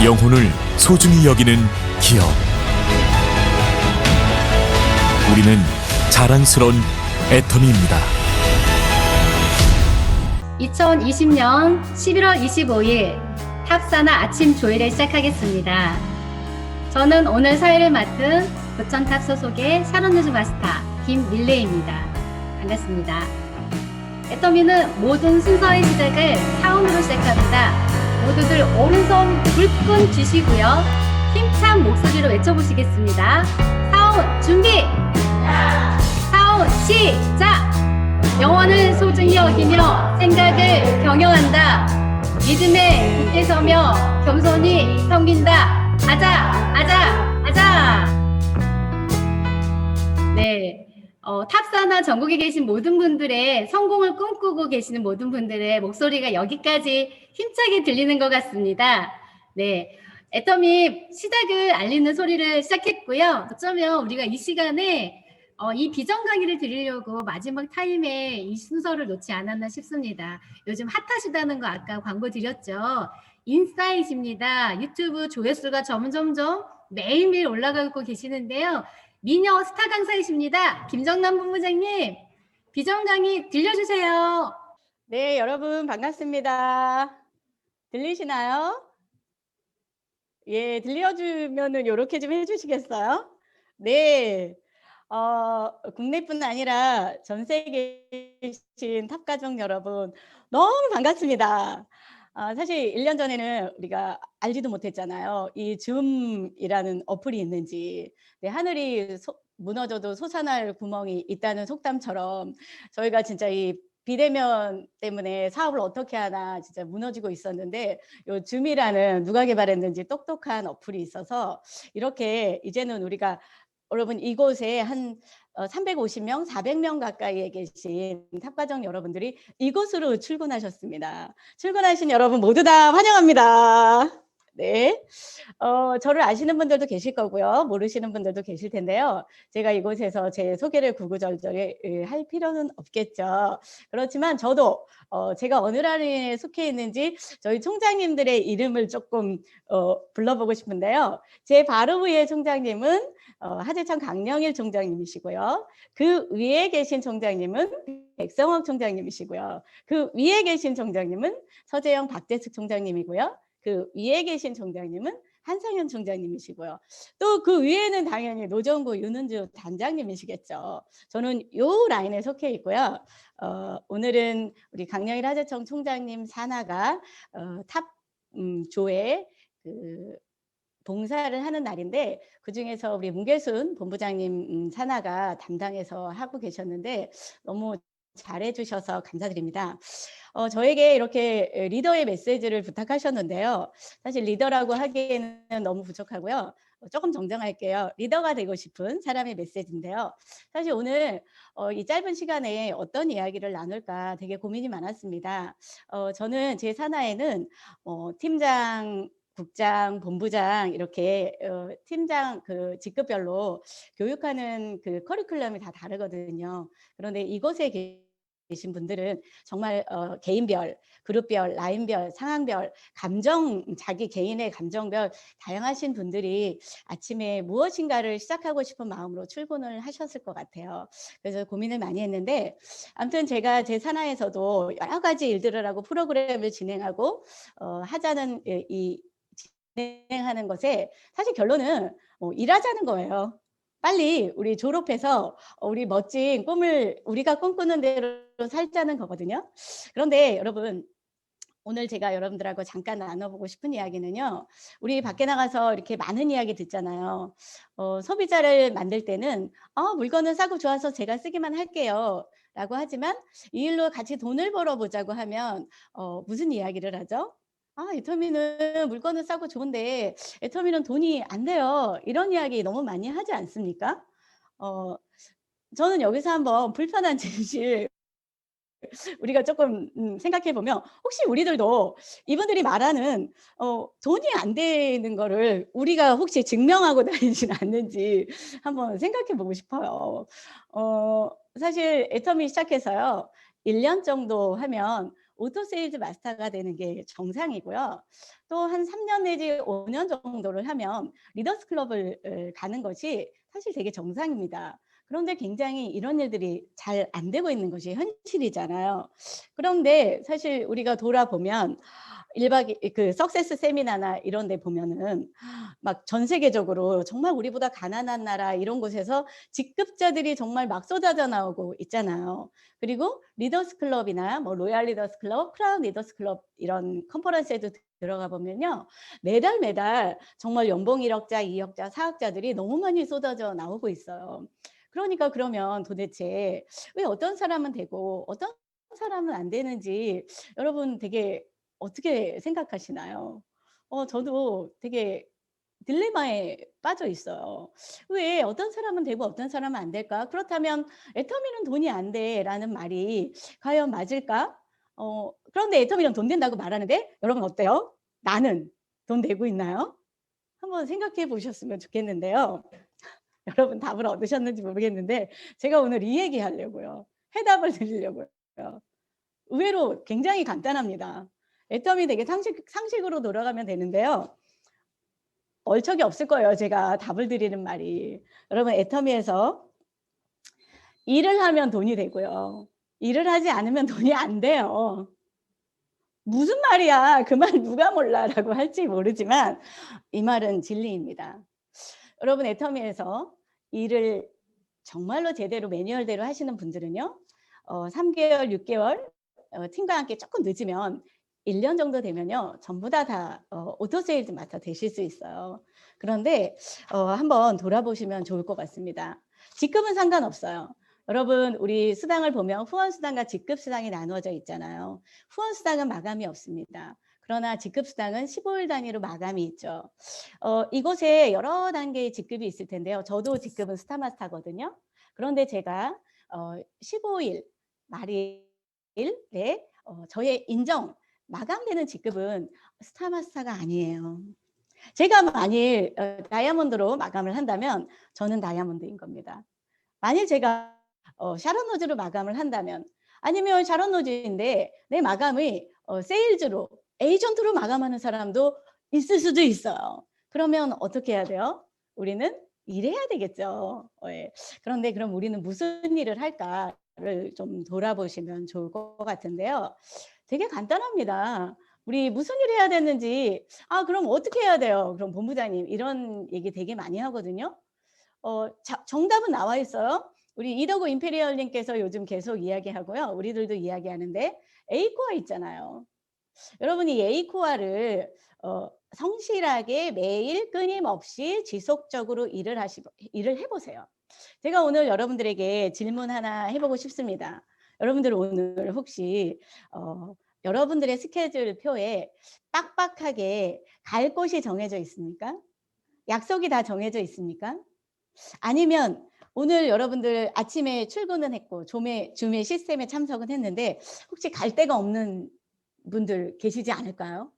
영혼을 소중히 여기는 기업. 우리는 자랑스러운 애터미입니다. 2020년 11월 25일 탑사나 아침 조회를 시작하겠습니다. 저는 오늘 사회를 맡은 부천탑 소속의 샤론뉴즈 마스터 김밀레입니다. 반갑습니다. 애터미는 모든 순서의 시작을 사운드로 시작합니다. 모두들 오른손 불끈 쥐시고요. 힘찬 목소리로 외쳐보시겠습니다. 사운 준비! 사운 시작! 영혼을 소중히 여기며 생각을 경영한다. 믿음에 굳게 서며 겸손히 섬긴다. 아자! 네. 탑사나 전국에 계신 모든 분들의 성공을 꿈꾸고 계시는 모든 분들의 목소리가 여기까지 힘차게 들리는 것 같습니다. 네. 애터미 시작을 알리는 소리를 시작했고요. 어쩌면 우리가 이 시간에 이 비전 강의를 드리려고 마지막 타임에 이 순서를 놓지 않았나 싶습니다. 요즘 핫하시다는 거 아까 광고 드렸죠. 인사이트입니다. 유튜브 조회수가 점점점 매일매일 올라가고 계시는데요. 미녀 스타 강사이십니다. 김정남 본부장님, 비전 강의 들려주세요. 네, 여러분 반갑습니다. 들리시나요? 예, 들려주면은 이렇게 좀 해주시겠어요? 네. 국내뿐 아니라 전 세계에 계신 탑가족 여러분 너무 반갑습니다. 사실 1년 전에는 우리가 알지도 못했잖아요. 이 줌이라는 어플이 있는지. 네, 하늘이 무너져도 솟아날 구멍이 있다는 속담처럼 저희가 진짜 이 비대면 때문에 사업을 어떻게 하나 진짜 무너지고 있었는데 요 줌이라는 누가 개발했는지 똑똑한 어플이 있어서 이렇게 이제는 우리가 여러분 이곳에 한 350명, 400명 가까이에 계신 탑가정 여러분들이 이곳으로 출근하셨습니다. 출근하신 여러분 모두 다 환영합니다. 네, 저를 아시는 분들도 계실 거고요. 모르시는 분들도 계실 텐데요. 제가 이곳에서 제 소개를 구구절절히 할 필요는 없겠죠. 그렇지만 저도 제가 어느 라인에 속해 있는지 저희 총장님들의 이름을 조금 불러보고 싶은데요. 제 바로 위에 총장님은 하재천 강령일 총장님이시고요. 그 위에 계신 총장님은 백성원 총장님이시고요. 그 위에 계신 총장님은 서재영 박재숙 총장님이고요. 그 위에 계신 총장님은 한상현 총장님이시고요. 또 그 위에는 당연히 노정구 윤은주 단장님이시겠죠. 저는 요 라인에 속해 있고요. 오늘은 우리 강령일 하재청 총장님 산하가 탑 조에 봉사를 하는 날인데 그중에서 우리 문계순 본부장님 산하가 담당해서 하고 계셨는데 너무 잘해 주셔서 감사드립니다. 저에게 이렇게 리더의 메시지를 부탁하셨는데요. 사실 리더라고 하기에는 너무 부족하고요. 조금 정정할게요. 리더가 되고 싶은 사람의 메시지인데요. 사실 오늘 이 짧은 시간에 어떤 이야기를 나눌까 되게 고민이 많았습니다. 저는 제 산하에는 팀장, 국장, 본부장 이렇게 팀장 그 직급별로 교육하는 그 커리큘럼이 다 다르거든요. 그런데 이곳에 계신 분들은 정말 개인별, 그룹별, 라인별, 상황별, 자기 개인의 감정별 다양하신 분들이 아침에 무엇인가를 시작하고 싶은 마음으로 출근을 하셨을 것 같아요. 그래서 고민을 많이 했는데 아무튼 제가 제 산하에서도 여러 가지 일들을 하고 프로그램을 진행하고 하자는 이 진행하는 것에 사실 결론은 일하자는 거예요. 빨리 우리 졸업해서 우리 멋진 꿈을 우리가 꿈꾸는 대로 살자는 거거든요. 그런데 여러분 오늘 제가 여러분들하고 잠깐 나눠보고 싶은 이야기는요. 우리 밖에 나가서 이렇게 많은 이야기 듣잖아요. 소비자를 만들 때는 물건은 싸고 좋아서 제가 쓰기만 할게요. 라고 하지만 이 일로 같이 돈을 벌어보자고 하면 무슨 이야기를 하죠? 애터미는 물건은 싸고 좋은데 애터미는 돈이 안 돼요. 이런 이야기 너무 많이 하지 않습니까? 저는 여기서 한번 불편한 진실 우리가 조금 생각해 보면 혹시 우리들도 이분들이 말하는 돈이 안 되는 거를 우리가 혹시 증명하고 다니진 않는지 한번 생각해 보고 싶어요. 사실 애터미 시작해서요. 1년 정도 하면 오토 세일즈 마스터가 되는 게 정상이고요. 또 한 3년 내지 5년 정도를 하면 리더스 클럽을 가는 것이 사실 되게 정상입니다. 그런데 굉장히 이런 일들이 잘 안 되고 있는 것이 현실이잖아요. 그런데 사실 우리가 돌아보면 1박 그 석세스 세미나나 이런 데 보면은 막 전 세계적으로 정말 우리보다 가난한 나라 이런 곳에서 직급자들이 정말 막 쏟아져 나오고 있잖아요. 그리고 리더스 클럽이나 뭐 로얄 리더스 클럽, 크라운 리더스 클럽 이런 컨퍼런스에도 들어가 보면요. 매달 정말 연봉 1억자, 2억자, 4억자들이 너무 많이 쏟아져 나오고 있어요. 그러니까 그러면 도대체 왜 어떤 사람은 되고 어떤 사람은 안 되는지 여러분 되게 어떻게 생각하시나요? 저도 되게 딜레마에 빠져 있어요. 왜 어떤 사람은 되고 어떤 사람은 안 될까? 그렇다면 애터미는 돈이 안 돼라는 말이 과연 맞을까? 그런데 애터미는 돈 된다고 말하는데 여러분 어때요? 나는 돈 되고 있나요? 한번 생각해 보셨으면 좋겠는데요. 여러분 답을 얻으셨는지 모르겠는데 제가 오늘 이 얘기 하려고요. 해답을 드리려고요. 의외로 굉장히 간단합니다. 애터미 되게 상식으로 돌아가면 되는데요. 얼척이 없을 거예요. 제가 답을 드리는 말이. 여러분 애터미에서 일을 하면 돈이 되고요. 일을 하지 않으면 돈이 안 돼요. 무슨 말이야? 그 말 누가 몰라라고 할지 모르지만 이 말은 진리입니다. 여러분 애터미에서 일을 정말로 제대로 매뉴얼대로 하시는 분들은요. 3개월, 6개월 팀과 함께 조금 늦으면 1년 정도 되면요. 전부 다 오토 세일즈 마스터 되실 수 있어요. 그런데 한번 돌아보시면 좋을 것 같습니다. 직급은 상관없어요. 여러분 우리 수당을 보면 후원 수당과 직급 수당이 나누어져 있잖아요. 후원 수당은 마감이 없습니다. 그러나 직급 수당은 15일 단위로 마감이 있죠. 이곳에 여러 단계의 직급이 있을 텐데요. 저도 직급은 스타마스터거든요. 그런데 제가 15일 말일에 저의 인정 마감되는 직급은 스타마스터가 아니에요. 제가 만일 다이아몬드로 마감을 한다면 저는 다이아몬드인 겁니다. 만일 제가 샤론 노즈로 마감을 한다면 아니면 샤론 노즈인데 내 마감이 세일즈로 에이전트로 마감하는 사람도 있을 수도 있어요. 그러면 어떻게 해야 돼요? 우리는 일해야 되겠죠. 예. 그런데 그럼 우리는 무슨 일을 할까를 좀 돌아보시면 좋을 것 같은데요. 되게 간단합니다. 우리 무슨 일 해야 되는지, 그럼 어떻게 해야 돼요? 그럼 본부장님, 이런 얘기 되게 많이 하거든요. 정답은 나와 있어요. 우리 이더고 임페리얼님께서 요즘 계속 이야기하고요. 우리들도 이야기하는데 A코어 있잖아요. 여러분이 A코어를 성실하게 매일 끊임없이 지속적으로 일을 해보세요. 제가 오늘 여러분들에게 질문 하나 해보고 싶습니다. 여러분들 오늘 혹시 여러분들의 스케줄 표에 빡빡하게 갈 곳이 정해져 있습니까? 약속이 다 정해져 있습니까? 아니면 오늘 여러분들 아침에 출근은 했고 줌의 시스템에 참석은 했는데 혹시 갈 데가 없는 분들 계시지 않을까요?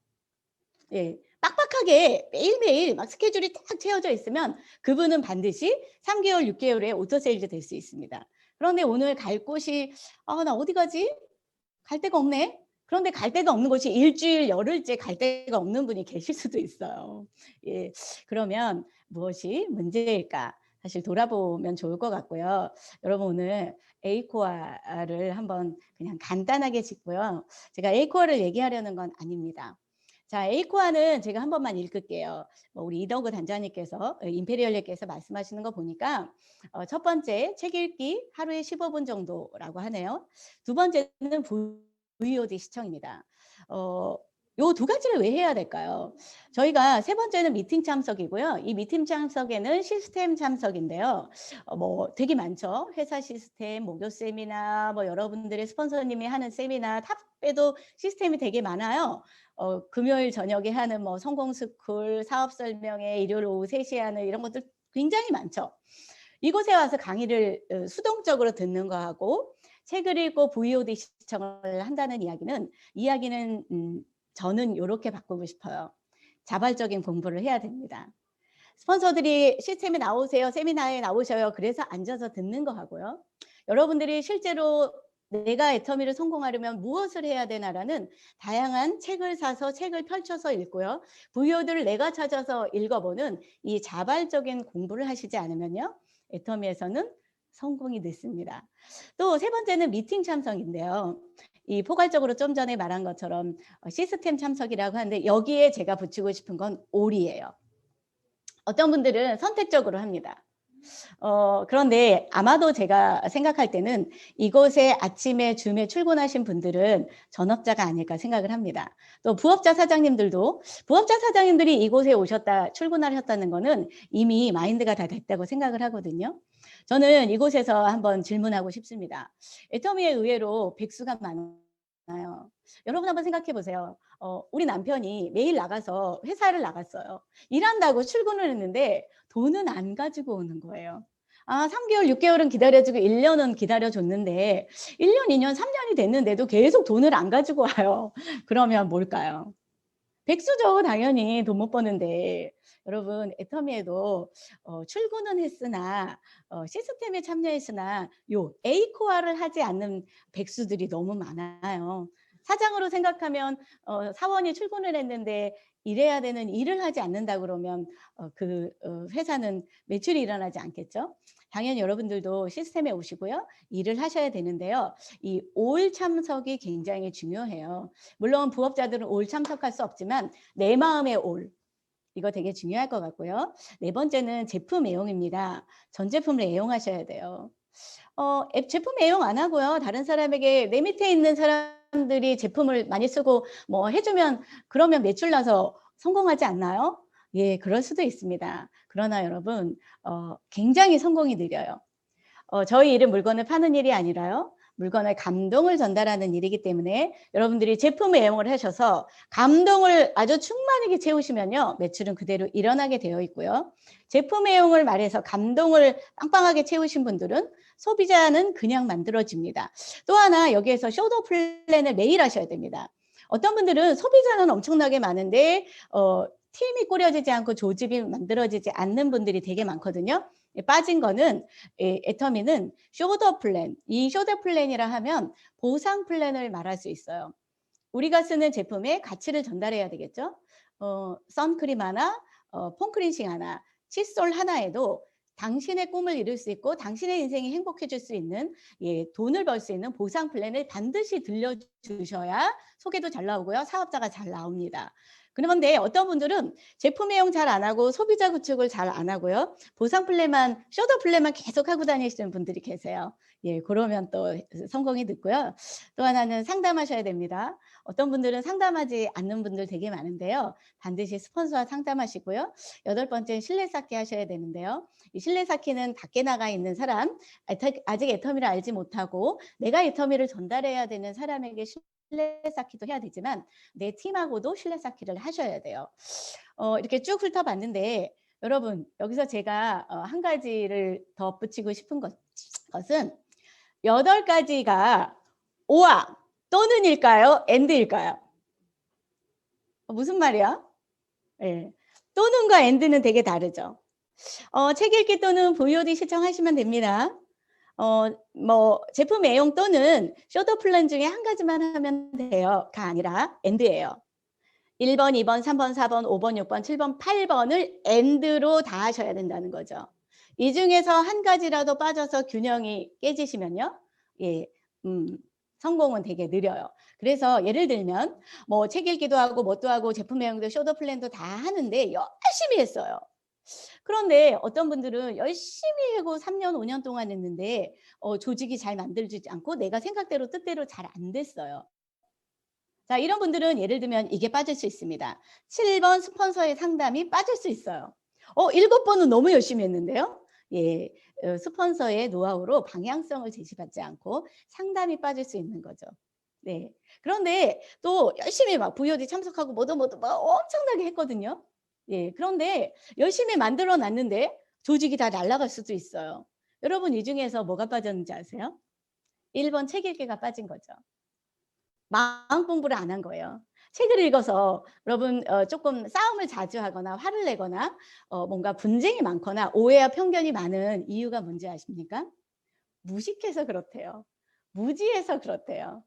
예, 빡빡하게 매일매일 막 스케줄이 딱 채워져 있으면 그분은 반드시 3개월, 6개월에 오토 세일즈 될 수 있습니다. 그런데 오늘 갈 곳이 나 어디 가지? 갈 데가 없네. 그런데 갈 데가 없는 곳이 일주일, 열흘째 갈 데가 없는 분이 계실 수도 있어요. 예, 그러면 무엇이 문제일까? 사실 돌아보면 좋을 것 같고요. 여러분 오늘 A코어를 한번 그냥 간단하게 짚고요. 제가 A코어를 얘기하려는 건 아닙니다. 자, A코어는 제가 한 번만 읽을게요. 우리 이덕우 단장님께서 임페리얼님께서 말씀하시는 거 보니까 첫 번째 책 읽기 하루에 15분 정도라고 하네요. 두 번째는 VOD 시청입니다. 요 두 가지를 왜 해야 될까요? 저희가 세 번째는 미팅 참석이고요. 이 미팅 참석에는 시스템 참석인데요. 되게 많죠. 회사 시스템, 목요 세미나, 여러분들의 스폰서님이 하는 세미나, 탑에도 시스템이 되게 많아요. 금요일 저녁에 하는 성공 스쿨, 사업 설명회, 일요일 오후 3시에 하는 이런 것들 굉장히 많죠. 이곳에 와서 강의를 수동적으로 듣는 거하고 책을 읽고 VOD 시청을 한다는 이야기는 저는 이렇게 바꾸고 싶어요. 자발적인 공부를 해야 됩니다. 스폰서들이 시스템에 나오세요, 세미나에 나오셔요. 그래서 앉아서 듣는 거 하고요. 여러분들이 실제로 내가 애터미를 성공하려면 무엇을 해야 되나라는 다양한 책을 사서 책을 펼쳐서 읽고요. 부유들을 내가 찾아서 읽어보는 이 자발적인 공부를 하시지 않으면요. 애터미에서는 성공이 늦습니다. 또 세 번째는 미팅 참석인데요. 이 포괄적으로 좀 전에 말한 것처럼 시스템 참석이라고 하는데 여기에 제가 붙이고 싶은 건 올이에요. 어떤 분들은 선택적으로 합니다. 그런데 아마도 제가 생각할 때는 이곳에 아침에 줌에 출근하신 분들은 전업자가 아닐까 생각을 합니다. 또 부업자 사장님들도 부업자 사장님들이 이곳에 오셨다 출근하셨다는 거는 이미 마인드가 다 됐다고 생각을 하거든요. 저는 이곳에서 한번 질문하고 싶습니다. 애터미에 의외로 백수가 많아요. 여러분 한번 생각해 보세요. 우리 남편이 매일 나가서 회사를 나갔어요. 일한다고 출근을 했는데 돈은 안 가지고 오는 거예요. 3개월, 6개월은 기다려주고 1년은 기다려줬는데 1년, 2년, 3년이 됐는데도 계속 돈을 안 가지고 와요. 그러면 뭘까요? 백수죠. 당연히 돈 못 버는데. 여러분 애터미에도 출근은 했으나 시스템에 참여했으나 요 A코어를 하지 않는 백수들이 너무 많아요. 사장으로 생각하면 사원이 출근을 했는데 일해야 되는 일을 하지 않는다 그러면 회사는 매출이 일어나지 않겠죠. 당연히 여러분들도 시스템에 오시고요. 일을 하셔야 되는데요. 이 올 참석이 굉장히 중요해요. 물론 부업자들은 올 참석할 수 없지만 내 마음의 올. 이거 되게 중요할 것 같고요. 네 번째는 제품 애용입니다. 전 제품을 애용하셔야 돼요. 제품 애용 안 하고요. 다른 사람에게 내 밑에 있는 사람들이 제품을 많이 쓰고 뭐 해주면 그러면 매출 나서 성공하지 않나요? 예, 그럴 수도 있습니다. 그러나 여러분 굉장히 성공이 느려요. 저희 일은 물건을 파는 일이 아니라요. 물건의 감동을 전달하는 일이기 때문에 여러분들이 제품 애용을 하셔서 감동을 아주 충만하게 채우시면요. 매출은 그대로 일어나게 되어 있고요. 제품 애용을 말해서 감동을 빵빵하게 채우신 분들은 소비자는 그냥 만들어집니다. 또 하나 여기에서 쇼더 플랜을 매일 하셔야 됩니다. 어떤 분들은 소비자는 엄청나게 많은데 팀이 꾸려지지 않고 조직이 만들어지지 않는 분들이 되게 많거든요. 빠진 거는 애터미는 쇼더 플랜, 이 쇼더 플랜이라 하면 보상 플랜을 말할 수 있어요. 우리가 쓰는 제품의 가치를 전달해야 되겠죠. 선크림 하나, 폼크린싱 하나, 칫솔 하나에도 당신의 꿈을 이룰 수 있고 당신의 인생이 행복해질 수 있는 돈을 벌 수 있는 보상 플랜을 반드시 들려주셔야 소개도 잘 나오고요. 사업자가 잘 나옵니다. 그런데 어떤 분들은 제품 애용 잘 안 하고 소비자 구축을 잘 안 하고요. 보상 플랜만, 쇼더 플랜만 계속 하고 다니시는 분들이 계세요. 예, 그러면 또 성공이 늦고요. 또 하나는 상담하셔야 됩니다. 어떤 분들은 상담하지 않는 분들 되게 많은데요. 반드시 스폰서와 상담하시고요. 8번째는 신뢰 쌓기 하셔야 되는데요. 이 신뢰 쌓기는 밖에 나가 있는 사람, 아직 애터미를 알지 못하고 내가 애터미를 전달해야 되는 사람에게 신뢰 쌓기도 해야 되지만 내 팀하고도 신뢰 쌓기를 하셔야 돼요. 이렇게 쭉 훑어봤는데 여러분 여기서 제가 한 가지를 덧붙이고 싶은 것은 8가지가 오와 또는일까요? 앤드일까요? 무슨 말이야? 예. 또는과 앤드는 되게 다르죠. 책 읽기 또는 VOD 시청하시면 됩니다. 제품 애용 또는 쇼더 플랜 중에 한 가지만 하면 돼요가 아니라 앤드예요. 1번, 2번, 3번, 4번, 5번, 6번, 7번, 8번을 앤드로 다 하셔야 된다는 거죠. 이 중에서 한 가지라도 빠져서 균형이 깨지시면요. 예, 성공은 되게 느려요. 그래서 예를 들면 뭐 책 읽기도 하고 뭣도 하고 제품 애용도 쇼더 플랜도 다 하는데 열심히 했어요. 그런데 어떤 분들은 열심히 하고 3년, 5년 동안 했는데 조직이 잘 만들어지지 않고 내가 생각대로 뜻대로 잘 안 됐어요. 자, 이런 분들은 예를 들면 이게 빠질 수 있습니다. 7번 스폰서의 상담이 빠질 수 있어요. 7번은 너무 열심히 했는데요. 예, 스폰서의 노하우로 방향성을 제시받지 않고 상담이 빠질 수 있는 거죠. 네. 그런데 또 열심히 막 VOD 참석하고 뭐도 막 엄청나게 했거든요. 예, 그런데 열심히 만들어 놨는데 조직이 다 날아갈 수도 있어요. 여러분 이 중에서 뭐가 빠졌는지 아세요? 1번 책 읽기가 빠진 거죠. 마음 공부를 안 한 거예요. 책을 읽어서 여러분 조금 싸움을 자주 하거나 화를 내거나 뭔가 분쟁이 많거나 오해와 편견이 많은 이유가 뭔지 아십니까? 무식해서 그렇대요. 무지해서 그렇대요.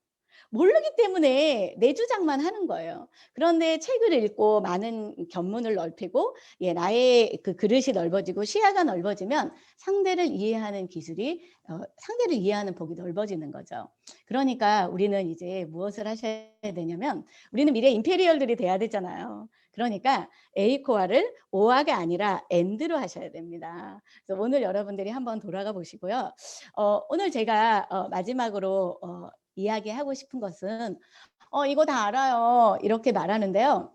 모르기 때문에 내 주장만 하는 거예요. 그런데 책을 읽고 많은 견문을 넓히고 나의 그 그릇이 넓어지고 시야가 넓어지면 상대를 이해하는 기술이 상대를 이해하는 폭이 넓어지는 거죠. 그러니까 우리는 이제 무엇을 하셔야 되냐면 우리는 미래 임페리얼들이 돼야 되잖아요. 그러니까 에이코아를 오아가 아니라 엔드로 하셔야 됩니다. 그래서 오늘 여러분들이 한번 돌아가 보시고요. 오늘 제가 마지막으로 이야기하고 싶은 것은 이거 다 알아요. 이렇게 말하는데요.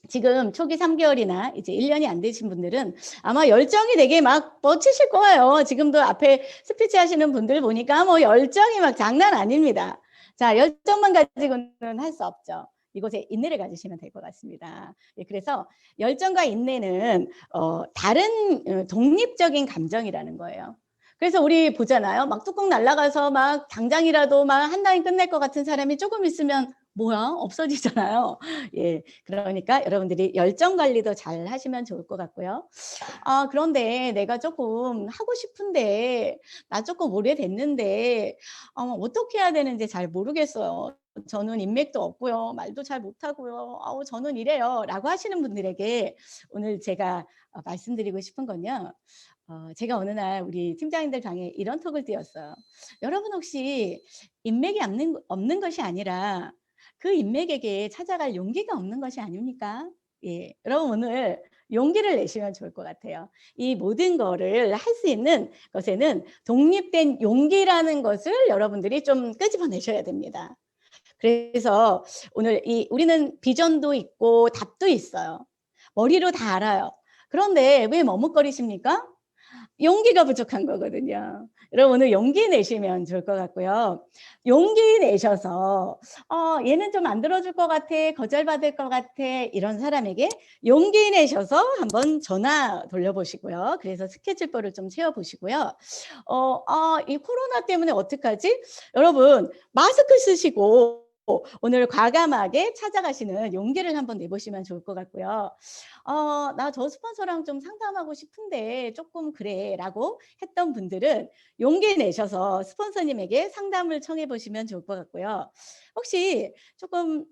지금 초기 3개월이나 이제 1년이 안 되신 분들은 아마 열정이 되게 막 뻗치실 거예요. 지금도 앞에 스피치 하시는 분들 보니까 뭐 열정이 막 장난 아닙니다. 자, 열정만 가지고는 할 수 없죠. 이곳에 인내를 가지시면 될 것 같습니다. 그래서 열정과 인내는 다른 독립적인 감정이라는 거예요. 그래서 우리 보잖아요. 막 뚜껑 날아가서 막 당장이라도 막 한 라인 끝낼 것 같은 사람이 조금 있으면 뭐야? 없어지잖아요. 그러니까 여러분들이 열정 관리도 잘 하시면 좋을 것 같고요. 그런데 내가 조금 하고 싶은데 나 조금 오래됐는데 어떻게 해야 되는지 잘 모르겠어요. 저는 인맥도 없고요. 말도 잘 못하고요. 저는 이래요. 라고 하시는 분들에게 오늘 제가 말씀드리고 싶은 건요. 제가 어느 날 우리 팀장님들 방에 이런 톡을 띄웠어요. 여러분 혹시 인맥이 없는 것이 아니라 그 인맥에게 찾아갈 용기가 없는 것이 아닙니까? 여러분 오늘 용기를 내시면 좋을 것 같아요. 이 모든 거를 할 수 있는 것에는 독립된 용기라는 것을 여러분들이 좀 끄집어내셔야 됩니다. 그래서 오늘 우리는 비전도 있고 답도 있어요. 머리로 다 알아요. 그런데 왜 머뭇거리십니까? 용기가 부족한 거거든요. 여러분 오늘 용기 내시면 좋을 것 같고요. 용기 내셔서 얘는 좀 안 들어줄 것 같아, 거절받을 것 같아 이런 사람에게 용기 내셔서 한번 전화 돌려보시고요. 그래서 스케줄표를 좀 세워보시고요. 이 코로나 때문에 어떡하지? 여러분 마스크 쓰시고 오늘 과감하게 찾아가시는 용기를 한번 내보시면 좋을 것 같고요. 나 저 스폰서랑 좀 상담하고 싶은데 조금 그래 라고 했던 분들은 용기 내셔서 스폰서님에게 상담을 청해 보시면 좋을 것 같고요. 혹시 조금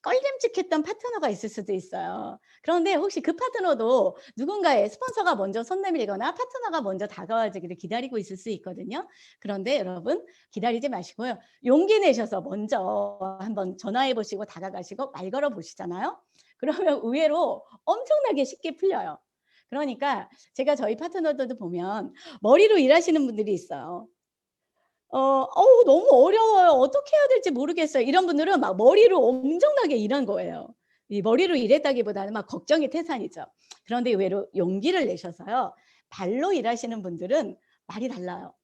꺼림칙했던 파트너가 있을 수도 있어요. 그런데 혹시 그 파트너도 누군가의 스폰서가 먼저 손 내밀거나 파트너가 먼저 다가와주기를 기다리고 있을 수 있거든요. 그런데 여러분 기다리지 마시고요. 용기 내셔서 먼저 한번 전화해 보시고 다가가시고 말 걸어 보시잖아요. 그러면 의외로 엄청나게 쉽게 풀려요. 그러니까 제가 저희 파트너들도 보면 머리로 일하시는 분들이 있어요. 너무 어려워요. 어떻게 해야 될지 모르겠어요. 이런 분들은 막 머리로 엄청나게 일한 거예요. 이 머리로 일했다기보다는 막 걱정이 태산이죠. 그런데 의외로 용기를 내셔서요. 발로 일하시는 분들은 말이 달라요.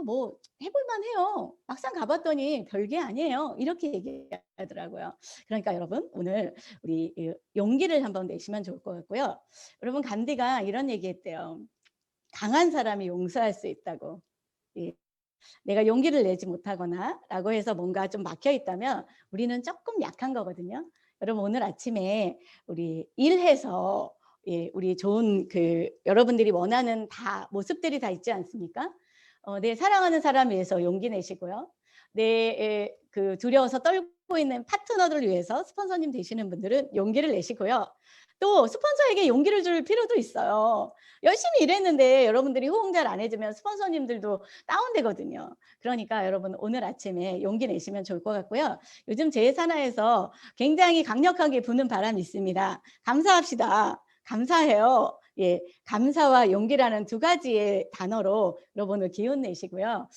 뭐 해볼만 해요. 막상 가봤더니 별게 아니에요. 이렇게 얘기하더라고요. 그러니까 여러분 오늘 우리 용기를 한번 내시면 좋을 것 같고요. 여러분 간디가 이런 얘기했대요. 강한 사람이 용서할 수 있다고. 내가 용기를 내지 못하거나 라고 해서 뭔가 좀 막혀 있다면 우리는 조금 약한 거거든요. 여러분 오늘 아침에 우리 일해서 우리 좋은 여러분들이 원하는 다 모습들이 다 있지 않습니까? 내 사랑하는 사람 위해서 용기 내시고요. 내 두려워서 떨고 있는 파트너들을 위해서 스폰서님 되시는 분들은 용기를 내시고요. 또 스폰서에게 용기를 줄 필요도 있어요. 열심히 일했는데 여러분들이 호응 잘 안 해주면 스폰서님들도 다운되거든요. 그러니까 여러분 오늘 아침에 용기 내시면 좋을 것 같고요. 요즘 제 산하에서 굉장히 강력하게 부는 바람이 있습니다. 감사합시다. 감사해요. 감사와 용기라는 두 가지의 단어로 여러분을 기운 내시고요.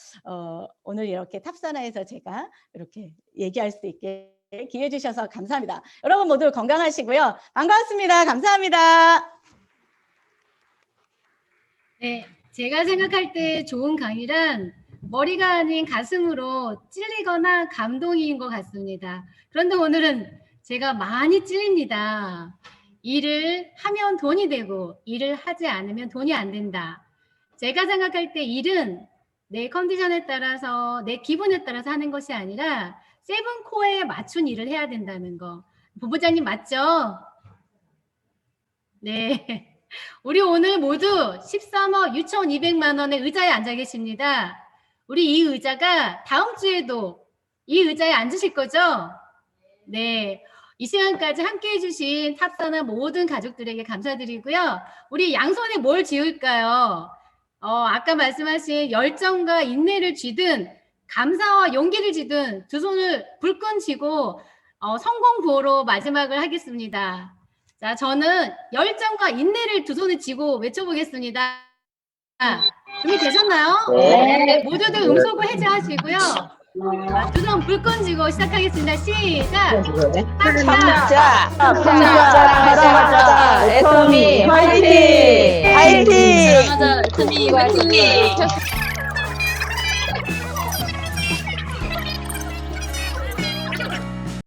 오늘 이렇게 탑산하에서 제가 이렇게 얘기할 수 있게 기회 주셔서 감사합니다. 여러분 모두 건강하시고요. 반갑습니다. 감사합니다. 네, 제가 생각할 때 좋은 강의란 머리가 아닌 가슴으로 찔리거나 감동인 것 같습니다. 그런데 오늘은 제가 많이 찔립니다. 일을 하면 돈이 되고 일을 하지 않으면 돈이 안 된다. 제가 생각할 때 일은 내 컨디션에 따라서 내 기분에 따라서 하는 것이 아니라 세븐코어에 맞춘 일을 해야 된다는 거. 본부장님 맞죠? 네. 우리 오늘 모두 13억 6,200만 원의 의자에 앉아 계십니다. 우리 이 의자가 다음 주에도 이 의자에 앉으실 거죠? 네. 이 시간까지 함께 해주신 탑사나 모든 가족들에게 감사드리고요. 우리 양손에 뭘 지을까요? 아까 말씀하신 열정과 인내를 쥐든 감사와 용기를 쥐든 두 손을 불끈 쥐고 성공 구호로 마지막을 하겠습니다. 자, 저는 열정과 인내를 두 손에 쥐고 외쳐보겠습니다. 준비되셨나요? 네. 모두들 음소거 해제하시고요. 두 손 불끈 쥐고 시작하겠습니다. 시작! 참자, 참자, 애터미 화이팅! 화이팅! 맞아, 애터미 화이팅!